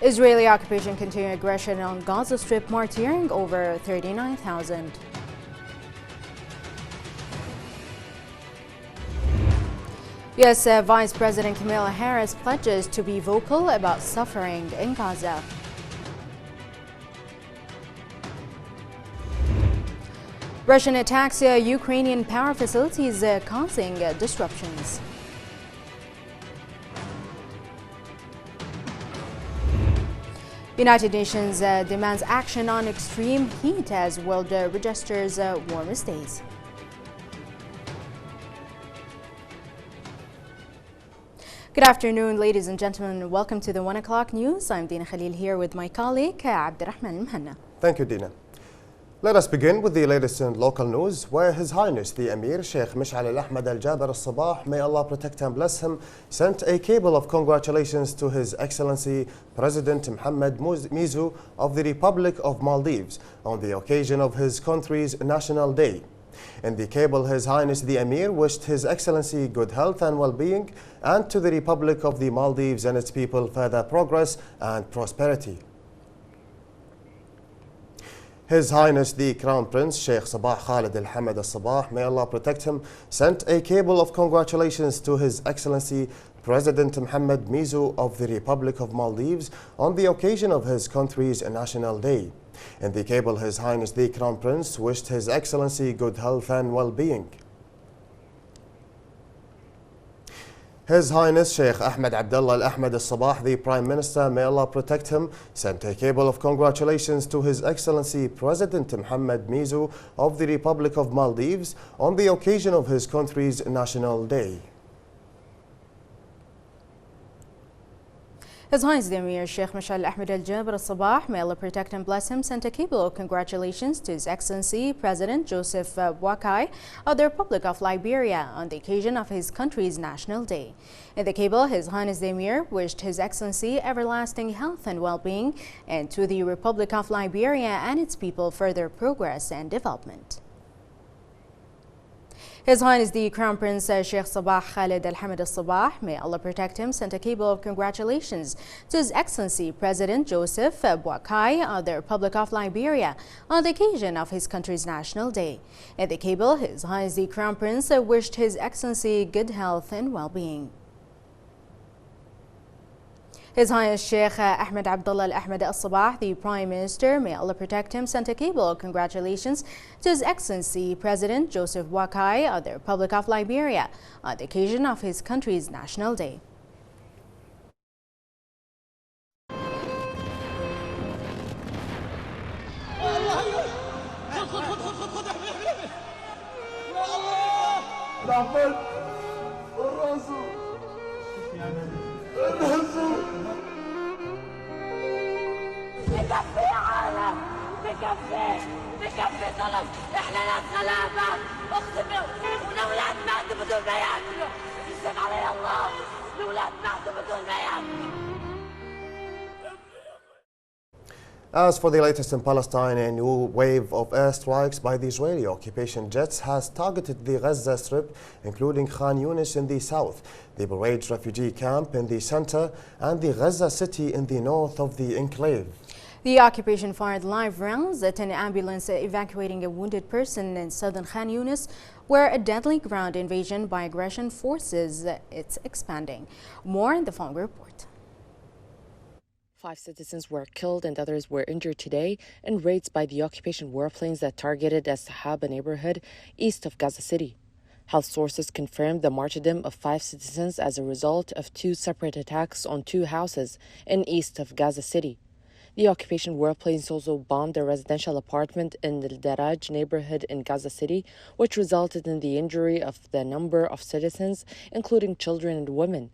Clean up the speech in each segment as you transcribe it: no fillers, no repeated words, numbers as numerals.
Israeli occupation continuing aggression on Gaza Strip, martyring over 39,000. U.S. Vice President Kamala Harris pledges to be vocal about suffering in Gaza. Russian attacks Ukrainian power facilities causing disruptions. United Nations demands action on extreme heat as world registers warmest days. Good afternoon, ladies and gentlemen. Welcome to the 1 o'clock news. I'm Dina Khalil here with my colleague Abdurrahman Mhanna. Thank you, Dina. Let us begin with the latest in local news, where His Highness the Emir Sheikh Mish'al al-Ahmad al-Jaber al-Sabah, may Allah protect and bless him, sent a cable of congratulations to His Excellency President Mohammed Mizu of the Republic of Maldives on the occasion of his country's National Day. In the cable, His Highness the Emir wished His Excellency good health and well-being, and to the Republic of the Maldives and its people further progress and prosperity. His Highness the Crown Prince Sheikh Sabah Khalid al-Hamad al-Sabah, may Allah protect him, sent a cable of congratulations to His Excellency President Mohammed Mizu of the Republic of Maldives on the occasion of his country's National Day. In the cable, His Highness the Crown Prince wished His Excellency good health and well-being. His Highness Sheikh Ahmed Abdullah Al-Ahmad Al-Sabah, the Prime Minister, may Allah protect him, sent a cable of congratulations to His Excellency President Mohammed Mizu of the Republic of Maldives on the occasion of his country's National Day. His Highness the Emir Sheikh Mish'al al-Ahmad al-Jaber al-Sabah, may Allah protect and bless him, sent a cable of congratulations to His Excellency President Joseph Boakai of the Republic of Liberia on the occasion of his country's National Day. In the cable, His Highness the Emir wished His Excellency everlasting health and well-being, and to the Republic of Liberia and its people further progress and development. His Highness the Crown Prince Sheikh Sabah Khalid al-Hamad al-Sabah, may Allah protect him, sent a cable of congratulations to His Excellency President Joseph Boakai of the Republic of Liberia on the occasion of his country's National Day. In the cable, His Highness the Crown Prince wished His Excellency good health and well-being. His Highness Sheikh Ahmed Abdullah Al-Ahmad Al-Sabah, the Prime Minister, may Allah protect him, sent a cable of congratulations to His Excellency President Joseph Boakai of the Republic of Liberia on the occasion of his country's National Day. بكفي يا عالم، بكفي ظلم، احنا ناس غلابة، اقسم والاولاد ماتوا بدون ما ياكلوا، يسلم علي الله، الاولاد ماتوا بدون ما ياكلوا. As for the latest in Palestine, a new wave of airstrikes by the Israeli occupation jets has targeted the Gaza Strip, including Khan Yunis in the south, the Bureid refugee camp in the center, and the Gaza city in the north of the enclave. The occupation fired live rounds at an ambulance evacuating a wounded person in southern Khan Yunis, where a deadly ground invasion by aggression forces it's expanding. More in the following report. 5 citizens were killed and others were injured today in raids by the occupation warplanes that targeted a Sahaba neighborhood east of Gaza City. Health sources confirmed the martyrdom of 5 citizens as a result of 2 separate attacks on 2 houses in east of Gaza City. The occupation warplanes also bombed a residential apartment in the Daraj neighborhood in Gaza City, which resulted in the injury of the number of citizens, including children and women.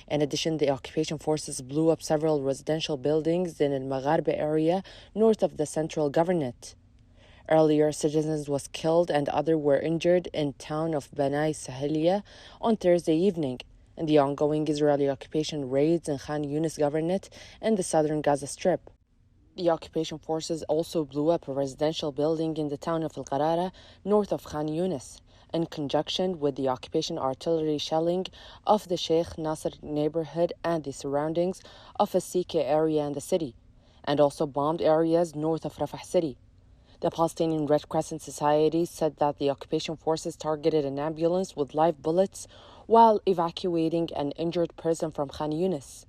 In addition, the occupation forces blew up several residential buildings in the Magharba area north of the central governorate. Earlier, citizens was killed and others were injured in town of Banai Sahiliya on Thursday evening in the ongoing Israeli occupation raids in Khan Yunis governorate and the southern Gaza Strip. The occupation forces also blew up a residential building in the town of Al-Qarara north of Khan Yunis. in conjunction with the occupation artillery shelling of the Sheikh Nasser neighborhood and the surroundings of a CK area in the city, and also bombed areas north of Rafah city. The Palestinian Red Crescent Society said that the occupation forces targeted an ambulance with live bullets while evacuating an injured person from Khan Yunis.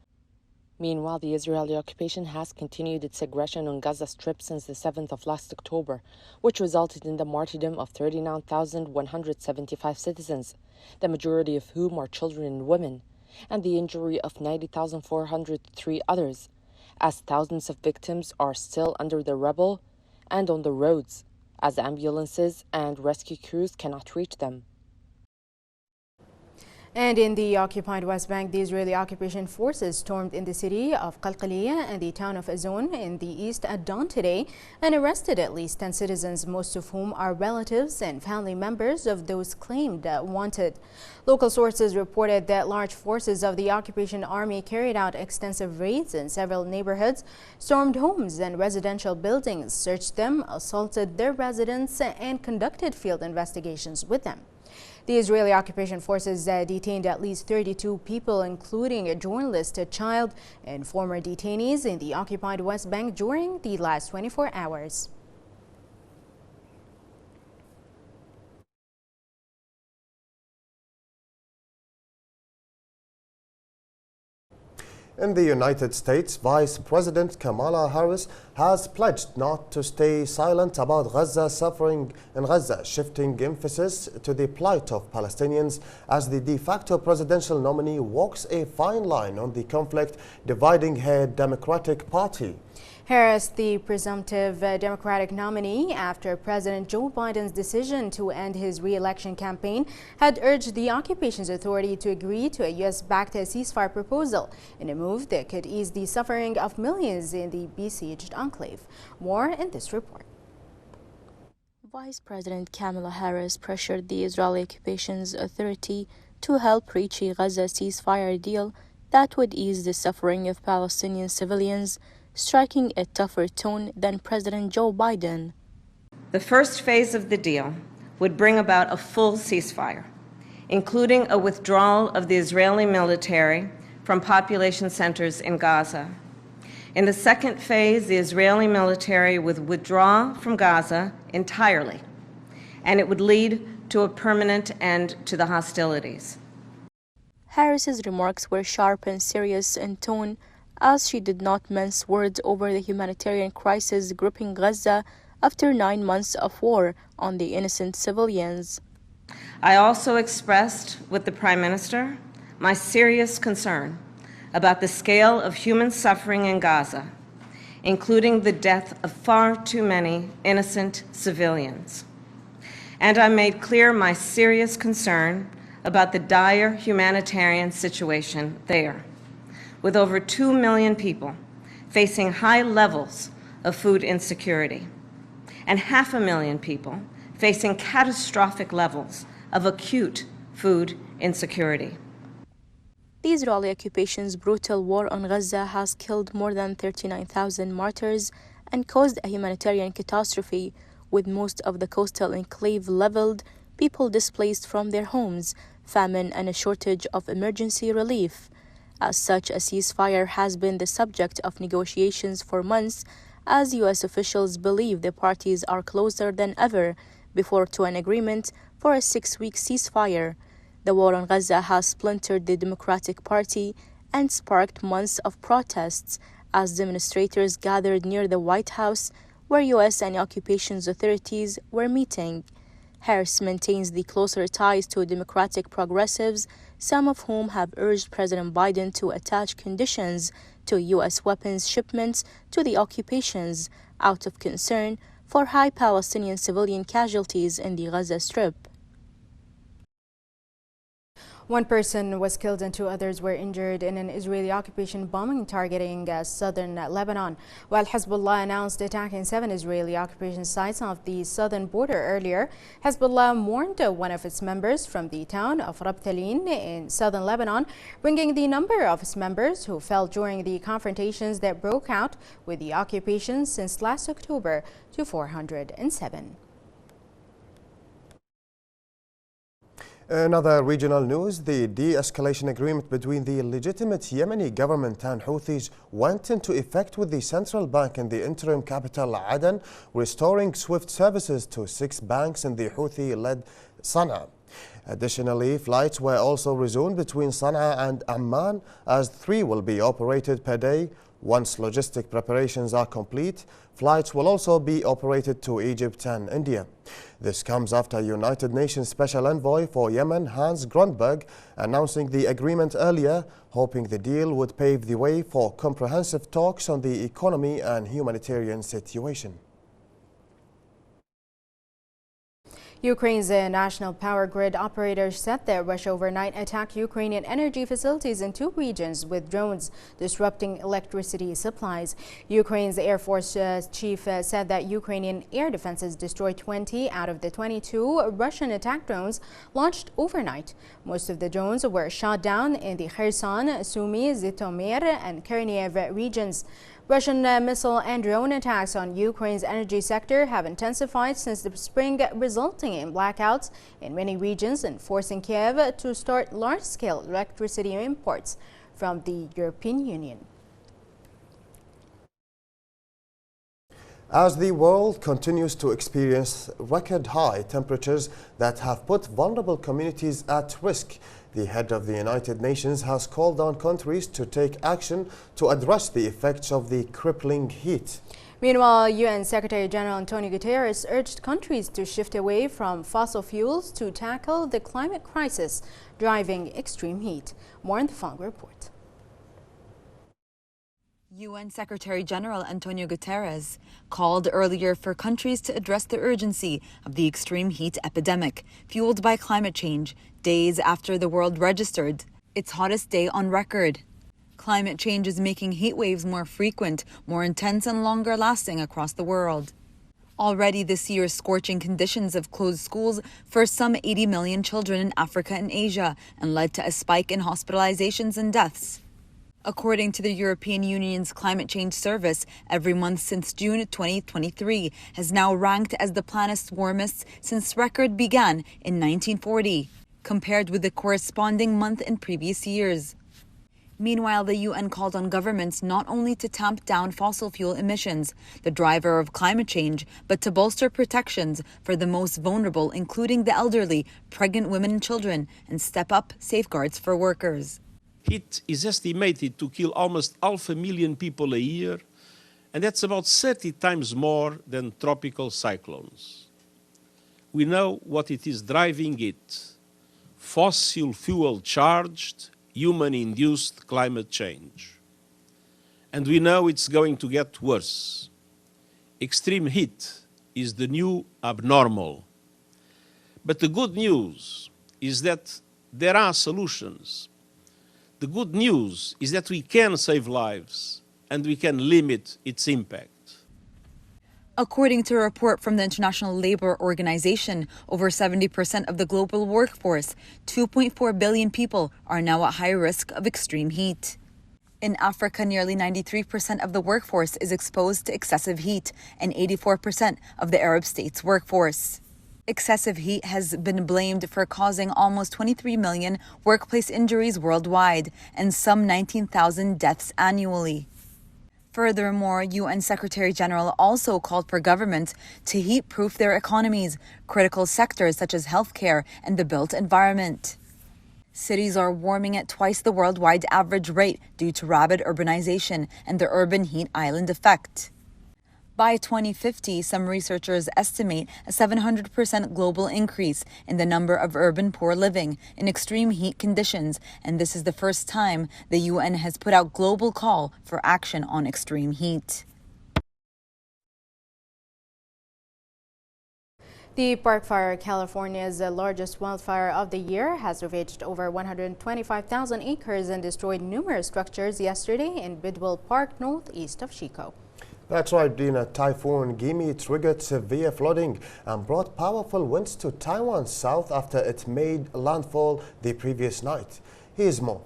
Meanwhile, the Israeli occupation has continued its aggression on Gaza Strip since the 7th of last October, which resulted in the martyrdom of 39,175 citizens, the majority of whom are children and women, and the injury of 90,403 others, as thousands of victims are still under the rubble and on the roads, as ambulances and rescue crews cannot reach them. And in the occupied West Bank, the Israeli occupation forces stormed in the city of Qalqiliyah and the town of Azon in the east at dawn today and arrested at least 10 citizens, most of whom are relatives and family members of those claimed wanted. Local sources reported that large forces of the occupation army carried out extensive raids in several neighborhoods, stormed homes and residential buildings, searched them, assaulted their residents, and conducted field investigations with them. The Israeli occupation forces detained at least 32 people, including a journalist, a child, and former detainees in the occupied West Bank during the last 24 hours. In the United States, Vice President Kamala Harris has pledged not to stay silent about Gaza's suffering in Gaza, shifting emphasis to the plight of Palestinians as the de facto presidential nominee walks a fine line on the conflict dividing her Democratic Party. Harris, the presumptive Democratic nominee after President Joe Biden's decision to end his re-election campaign, had urged the occupation's authority to agree to a U.S.-backed ceasefire proposal in a move that could ease the suffering of millions in the besieged enclave. More in this report. Vice President Kamala Harris pressured the Israeli occupation's authority to help reach a Gaza ceasefire deal that would ease the suffering of Palestinian civilians, striking a tougher tone than President Joe Biden. The first phase of the deal would bring about a full ceasefire, including a withdrawal of the Israeli military from population centers in Gaza. In the second phase, the Israeli military would withdraw from Gaza entirely, and it would lead to a permanent end to the hostilities. Harris's remarks were sharp and serious in tone, as she did not mince words over the humanitarian crisis gripping Gaza after 9 months of war on the innocent civilians. I also expressed with the Prime Minister my serious concern about the scale of human suffering in Gaza, including the death of far too many innocent civilians. And I made clear my serious concern about the dire humanitarian situation there, with over 2 million people facing high levels of food insecurity, and 500,000 people facing catastrophic levels of acute food insecurity. The Israeli occupation's brutal war on Gaza has killed more than 39,000 martyrs and caused a humanitarian catastrophe, with most of the coastal enclave leveled, people displaced from their homes, famine, and a shortage of emergency relief. As such, a ceasefire has been the subject of negotiations for months, as U.S. officials believe the parties are closer than ever before to an agreement for a 6-week ceasefire. The war on Gaza has splintered the Democratic Party and sparked months of protests as demonstrators gathered near the White House, where U.S. and occupation's authorities were meeting. Harris maintains the closer ties to Democratic progressives, some of whom have urged President Biden to attach conditions to U.S. weapons shipments to the occupations out of concern for high Palestinian civilian casualties in the Gaza Strip. One person was killed and 2 others were injured in an Israeli occupation bombing targeting southern Lebanon, while Hezbollah announced attacking 7 Israeli occupation sites off the southern border earlier. Hezbollah mourned one of its members from the town of Rabtalin in southern Lebanon, bringing the number of its members who fell during the confrontations that broke out with the occupation since last October to 407. In other regional news, the de-escalation agreement between the legitimate Yemeni government and Houthis went into effect with the central bank in the interim capital Aden, restoring SWIFT services to 6 banks in the Houthi-led Sana'a. Additionally, flights were also resumed between Sana'a and Amman, as 3 will be operated per day. Once logistic preparations are complete, flights will also be operated to Egypt and India. This comes after United Nations Special Envoy for Yemen, Hans Grundberg, announcing the agreement earlier, hoping the deal would pave the way for comprehensive talks on the economy and humanitarian situation. Ukraine's national power grid operators said that Russia overnight attacked Ukrainian energy facilities in 2 regions with drones, disrupting electricity supplies. Ukraine's Air Force chief said that Ukrainian air defenses destroyed 20 out of the 22 Russian attack drones launched overnight. Most of the drones were shot down in the Kherson, Sumy, Zhytomyr, and Chernihiv regions. Russian missile and drone attacks on Ukraine's energy sector have intensified since the spring, resulting in blackouts in many regions and forcing Kiev to start large-scale electricity imports from the European Union. As the world continues to experience record high temperatures that have put vulnerable communities at risk, the head of the United Nations has called on countries to take action to address the effects of the crippling heat. Meanwhile, UN Secretary General Antonio Guterres urged countries to shift away from fossil fuels to tackle the climate crisis driving extreme heat. More in the following report. UN Secretary General Antonio Guterres called earlier for countries to address the urgency of the extreme heat epidemic fueled by climate change, days after the world registered its hottest day on record. Climate change is making heat waves more frequent, more intense and longer lasting across the world. Already this year, scorching conditions have closed schools for some 80 million children in Africa and Asia and led to a spike in hospitalizations and deaths. According to the European Union's Climate Change Service, every month since June 2023 has now ranked as the planet's warmest since record began in 1940, compared with the corresponding month in previous years. Meanwhile, the UN called on governments not only to tamp down fossil fuel emissions, the driver of climate change, but to bolster protections for the most vulnerable, including the elderly, pregnant women and children, and step up safeguards for workers. Heat is estimated to kill almost 500,000 people a year, and that's about 30 times more than tropical cyclones. We know what it is driving it: fossil fuel charged, human-induced climate change. And we know it's going to get worse. Extreme heat is the new abnormal. But the good news is that there are solutions. The good news is that we can save lives and we can limit its impact. According to a report from the International Labour Organization, over 70% of the global workforce, 2.4 billion people, are now at high risk of extreme heat. In Africa, nearly 93% of the workforce is exposed to excessive heat, and 84% of the Arab states' workforce. Excessive heat has been blamed for causing almost 23 million workplace injuries worldwide and some 19,000 deaths annually. Furthermore, UN Secretary General also called for governments to heat-proof their economies, critical sectors such as healthcare and the built environment. Cities are warming at twice the worldwide average rate due to rapid urbanization and the urban heat island effect. By 2050, some researchers estimate a 700% global increase in the number of urban poor living in extreme heat conditions, and this is the first time the UN has put out global call for action on extreme heat. The Park Fire, California's largest wildfire of the year, has ravaged over 125,000 acres and destroyed numerous structures yesterday in Bidwell Park, northeast of Chico. That's right, Dina. Typhoon Gimi triggered severe flooding and brought powerful winds to Taiwan's south after it made landfall the previous night. Here's more.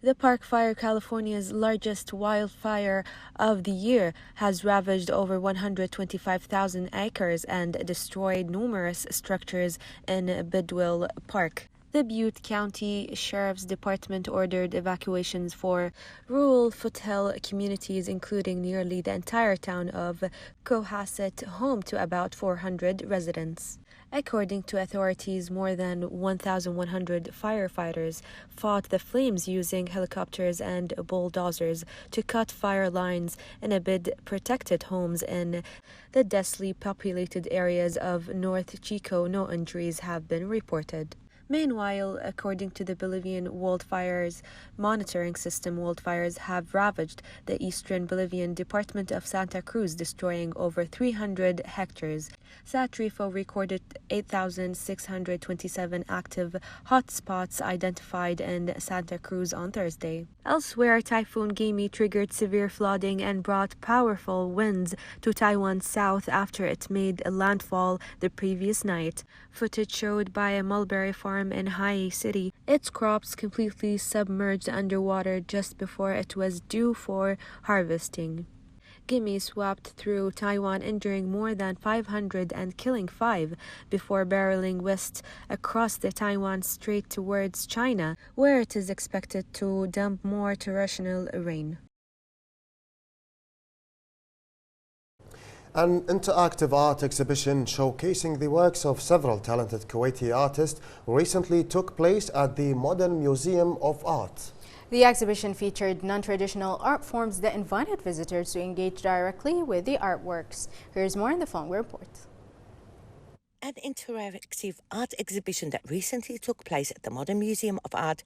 The Park Fire, California's largest wildfire of the year, has ravaged over 125,000 acres and destroyed numerous structures in Bidwell Park. The Butte County Sheriff's Department ordered evacuations for rural foothill communities, including nearly the entire town of Cohasset, home to about 400 residents. According to authorities, more than 1,100 firefighters fought the flames using helicopters and bulldozers to cut fire lines in a bid protected homes in the densely populated areas of North Chico. No injuries have been reported. Meanwhile, according to the Bolivian Wildfires Monitoring System, wildfires have ravaged the eastern Bolivian department of Santa Cruz, destroying over 300 hectares. SATRIFO recorded 8,627 active hotspots identified in Santa Cruz on Thursday. Elsewhere, Typhoon Gimi triggered severe flooding and brought powerful winds to Taiwan's south after it made landfall the previous night. Footage showed by a mulberry farm in Hawaii City its crops completely submerged underwater just before it was due for harvesting. Gimi swept through Taiwan, injuring more than 500 and killing 5 before barreling west across the Taiwan Strait towards China, where it is expected to dump more torrential rain. An interactive art exhibition showcasing the works of several talented Kuwaiti artists recently took place at the Modern Museum of Art. The exhibition featured non-traditional art forms that invited visitors to engage directly with the artworks. Here's more in the following report. An interactive art exhibition that recently took place at the Modern Museum of Art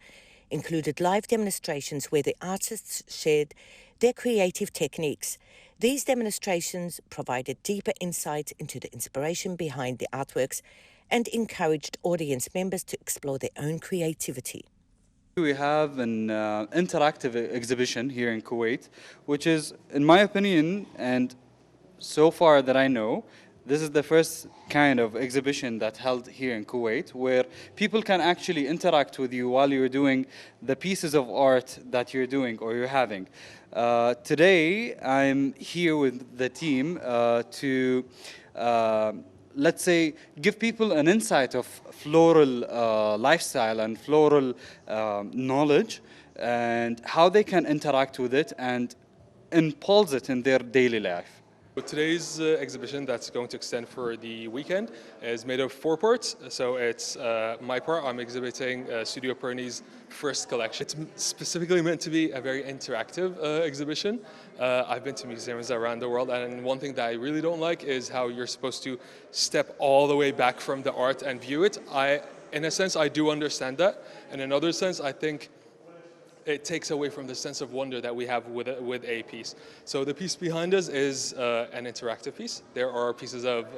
included live demonstrations where the artists shared their creative techniques. These demonstrations provided deeper insight into the inspiration behind the artworks and encouraged audience members to explore their own creativity. We have an interactive exhibition here in Kuwait, which is, in my opinion, and so far that I know, this is the first kind of exhibition that's held here in Kuwait, where people can actually interact with you while you're doing the pieces of art that you're doing or you're having. Today, I'm here with the team to let's say, give people an insight of floral lifestyle and floral knowledge and how they can interact with it and impulse it in their daily life. Today's exhibition that's going to extend for the weekend is made of 4 parts. So it's my part, I'm exhibiting Studio Perni's first collection. It's specifically meant to be a very interactive exhibition. I've been to museums around the world, and one thing that I really don't like is how you're supposed to step all the way back from the art and view it. In a sense, I do understand that. And in another sense, I think it takes away from the sense of wonder that we have with a piece. So the piece behind us is an interactive piece. There are pieces of,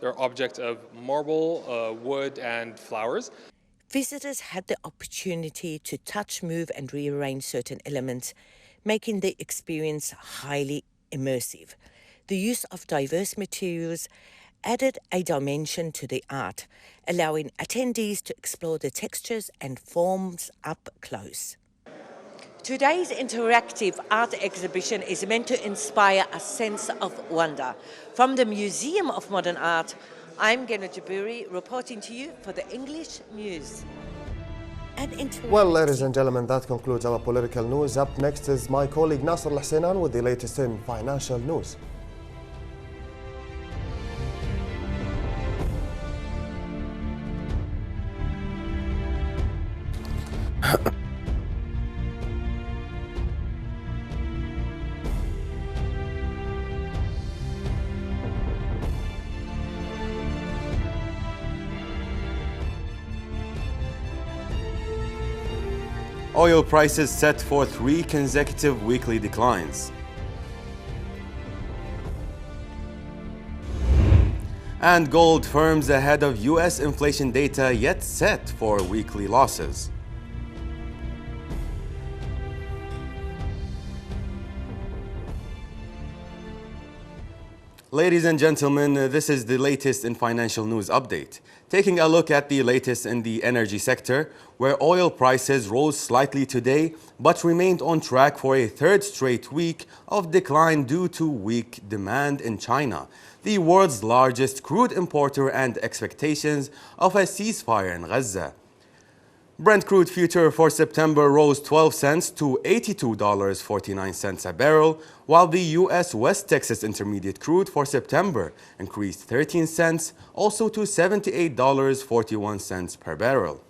there are objects of marble, wood, and flowers. Visitors had the opportunity to touch, move, and rearrange certain elements, making the experience highly immersive. The use of diverse materials added a dimension to the art, allowing attendees to explore the textures and forms up close. Today's interactive art exhibition is meant to inspire a sense of wonder. From the Museum of Modern Art, I'm Gena Jaburi, reporting to you for the English News. Well, ladies and gentlemen, that concludes our political news. Up next is my colleague Nasser Al-Husainan with the latest in financial news. Oil prices set for 3 consecutive weekly declines. And gold firms ahead of U.S. inflation data yet set for weekly losses. Ladies and gentlemen, this is the latest in financial news update. Taking a look at the latest in the energy sector, where oil prices rose slightly today but remained on track for a third straight week of decline due to weak demand in China, the world's largest crude importer, and expectations of a ceasefire in Gaza. Brent crude future for September rose 12 cents to $82.49 a barrel, while the U.S. West Texas Intermediate crude for September increased 13 cents, also to $78.41 per barrel.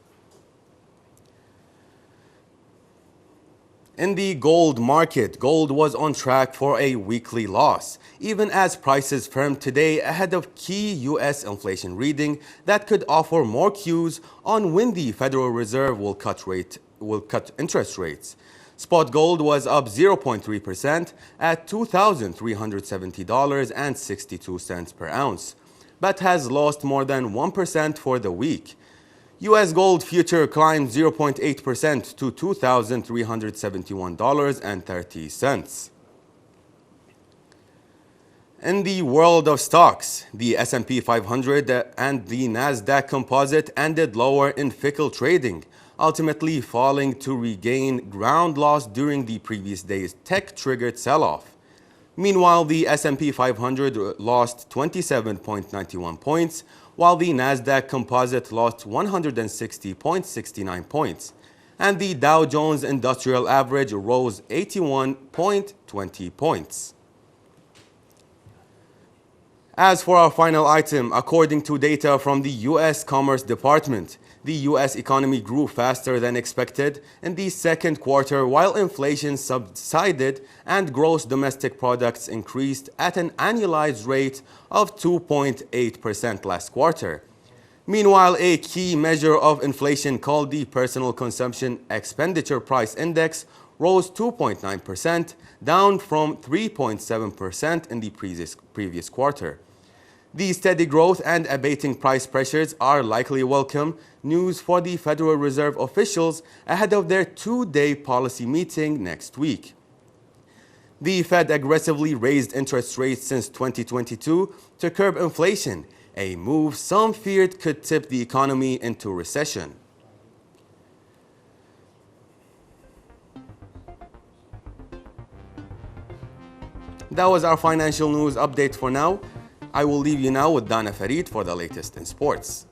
In the gold market, gold was on track for a weekly loss, even as prices firmed today ahead of key U.S. inflation reading that could offer more cues on when the Federal Reserve will cut interest rates. Spot gold was up 0.3% at $2,370.62 per ounce, but has lost more than 1% for the week. U.S. gold future climbed 0.8% to $2,371.30. In the world of stocks, the S&P 500 and the Nasdaq Composite ended lower in fickle trading, ultimately falling to regain ground lost during the previous day's tech-triggered sell-off. Meanwhile, the S&P 500 lost 27.91 points, while the Nasdaq Composite lost 160.69 points, and the Dow Jones Industrial Average rose 81.20 points. As for our final item, according to data from the U.S. Commerce Department, the U.S. economy grew faster than expected in the second quarter, while inflation subsided and gross domestic products increased at an annualized rate of 2.8% last quarter. Meanwhile, a key measure of inflation called the Personal Consumption Expenditure Price Index rose 2.9%, down from 3.7% in the previous quarter. The steady growth and abating price pressures are likely welcome news for the Federal Reserve officials ahead of their two-day policy meeting next week. The Fed aggressively raised interest rates since 2022 to curb inflation, a move some feared could tip the economy into recession. That was our financial news update for now. I will leave you now with Dana Farid for the latest in sports.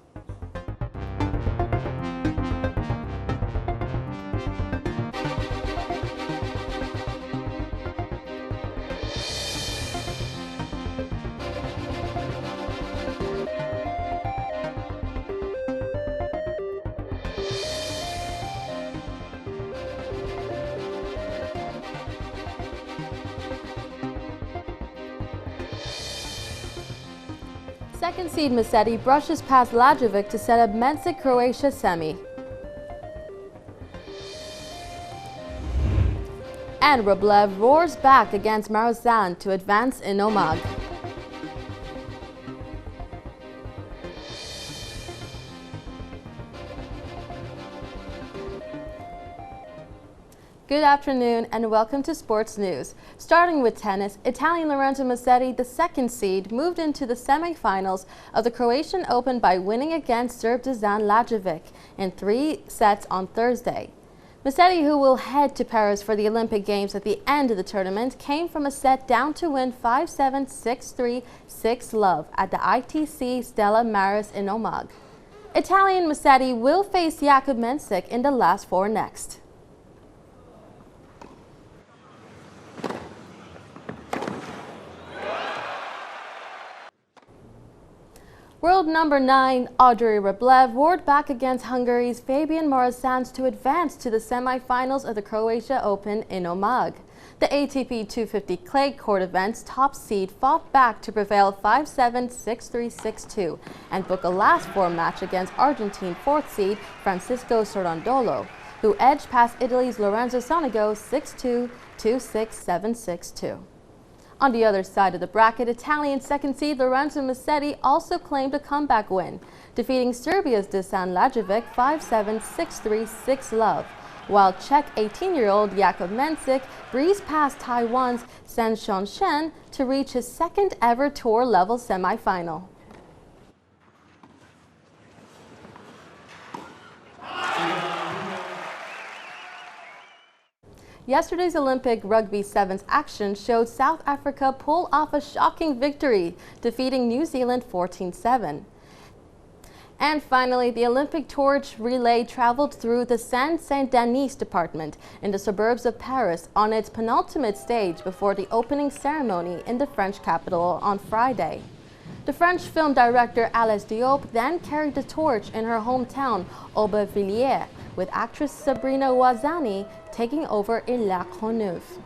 Second seed Mesedi brushes past Lajovic to set up Mensik Croatia semi. And Rublev roars back against Marozan to advance in Omagh. Good afternoon and welcome to Sports News. Starting with tennis, Italian Lorenzo Mesedi, the second seed, moved into the semi-finals of the Croatian Open by winning against Serb Dusan Lajovic in 3 sets on Thursday. Mesedi, who will head to Paris for the Olympic Games at the end of the tournament, came from a set down to win 5-7, 6-3, 6-love at the ITC Stella Maris in Omagh. Italian Mesedi will face Jakub Mensik in the last 4 next. World number 9, Andrei Rublev, roared back against Hungary's Fabian Marozsan to advance to the semi-finals of the Croatia Open in Omagh. The ATP 250 clay court event's top seed fought back to prevail 5-7, 6-3, 6-2 and book a last 4 match against Argentine 4th seed Francisco Sorondolo, who edged past Italy's Lorenzo Sonego 6-2, 2-6, 7-6, 2. On the other side of the bracket, Italian second seed Lorenzo Mesedi also claimed a comeback win, defeating Serbia's Dusan Lajovic 5-7, 6-3, 6-love, while Czech 18-year-old Jakub Mensik breezed past Taiwan's San Shen to reach his second ever tour level semifinal. Yesterday's Olympic Rugby Sevens action showed South Africa pull off a shocking victory, defeating New Zealand 14-7. And finally, the Olympic torch relay traveled through the Saint-Denis department in the suburbs of Paris on its penultimate stage before the opening ceremony in the French capital on Friday. The French film director Alice Diop then carried the torch in her hometown, Aubervilliers, with actress Sabrina Ouazani taking over in La Courneuve.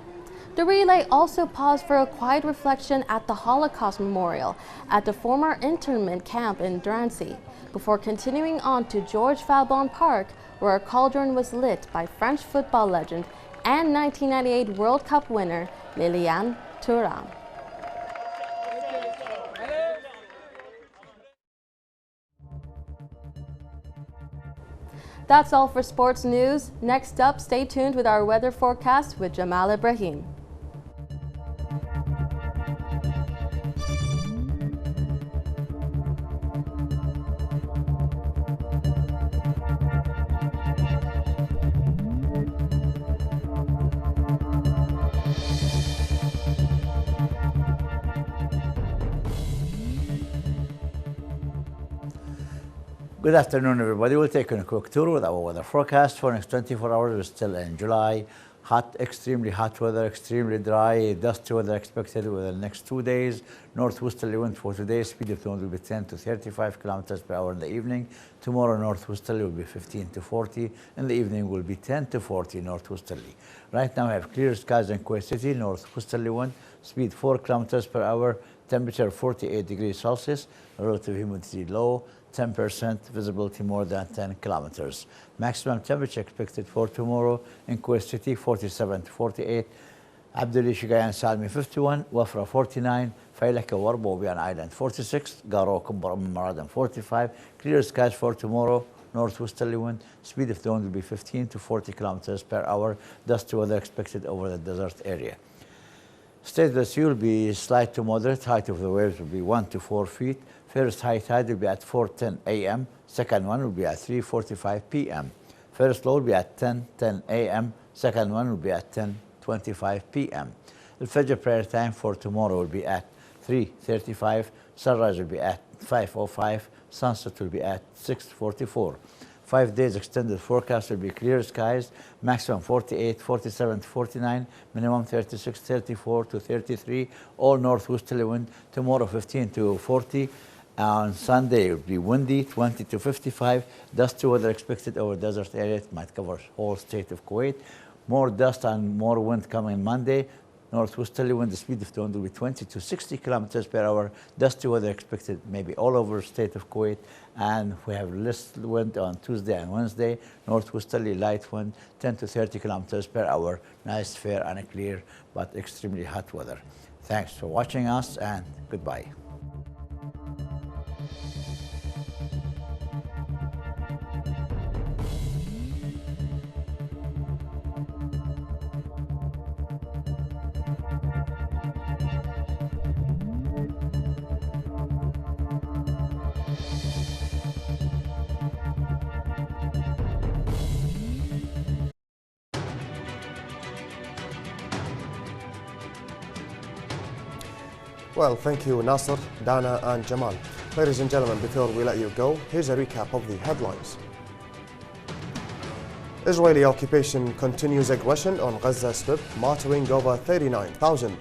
The relay also paused for a quiet reflection at the Holocaust Memorial at the former internment camp in Drancy, before continuing on to Georges Valbonne Park, where a cauldron was lit by French football legend and 1998 World Cup winner Liliane Thuram. That's all for sports news. Next up, stay tuned with our weather forecast with Jamal Ibrahim. Good afternoon, everybody. We'll take a quick tour with our weather forecast for the next 24 hours. We're still in July. Hot, extremely hot weather, extremely dry, dusty weather expected within the next 2 days. Northwesterly wind for today, speed of the wind will be 10 to 35 kilometers per hour in the evening. Tomorrow, northwesterly will be 15 to 40. In the evening, will be 10 to 40 northwesterly. Right now, we have clear skies in Kuwait City, northwesterly wind, speed 4 kilometers per hour, temperature 48 degrees Celsius, relative humidity low, 10%, visibility more than 10 kilometers. Maximum temperature expected for tomorrow in Kuwait City, 47 to 48. Abdulli Shigayan Salmi, 51. Wafra, 49. Failaka Warbo, Bian Island, 46. Garo, Kumbar, Maradan, 45. Clear skies for tomorrow. Northwesterly wind. Speed of the wind will be 15 to 40 kilometers per hour. Dusty weather expected over the desert area. State of the sea will be slight to moderate. Height of the waves will be 1 to 4 feet. First high tide will be at 4:10 a.m. Second one will be at 3:45 p.m. First low will be at 10:10 a.m. Second one will be at 10:25 p.m. The Fajr prayer time for tomorrow will be at 3:35. Sunrise will be at 5:05. Sunset will be at 6:44. 5 days extended forecast will be clear skies, maximum 48, 47 to 49, minimum 36, 34 to 33, all northwesterly wind. Tomorrow 15 to 40. On Sunday it will be windy, 20 to 55. Dusty weather expected over desert area. It might cover whole state of Kuwait. More dust and more wind coming Monday. Northwesterly wind, the speed of the wind will be 20 to 60 kilometers per hour. Dusty weather expected maybe all over the state of Kuwait. And we have less wind on Tuesday and Wednesday. Northwesterly light wind, 10 to 30 kilometers per hour. Nice, fair, and clear, but extremely hot weather. Thanks for watching us, and goodbye. Well, thank you, Nasser, Dana, and Jamal. Ladies and gentlemen, before we let you go, here's a recap of the headlines. Israeli occupation continues aggression on Gaza Strip, martyring over 39,000.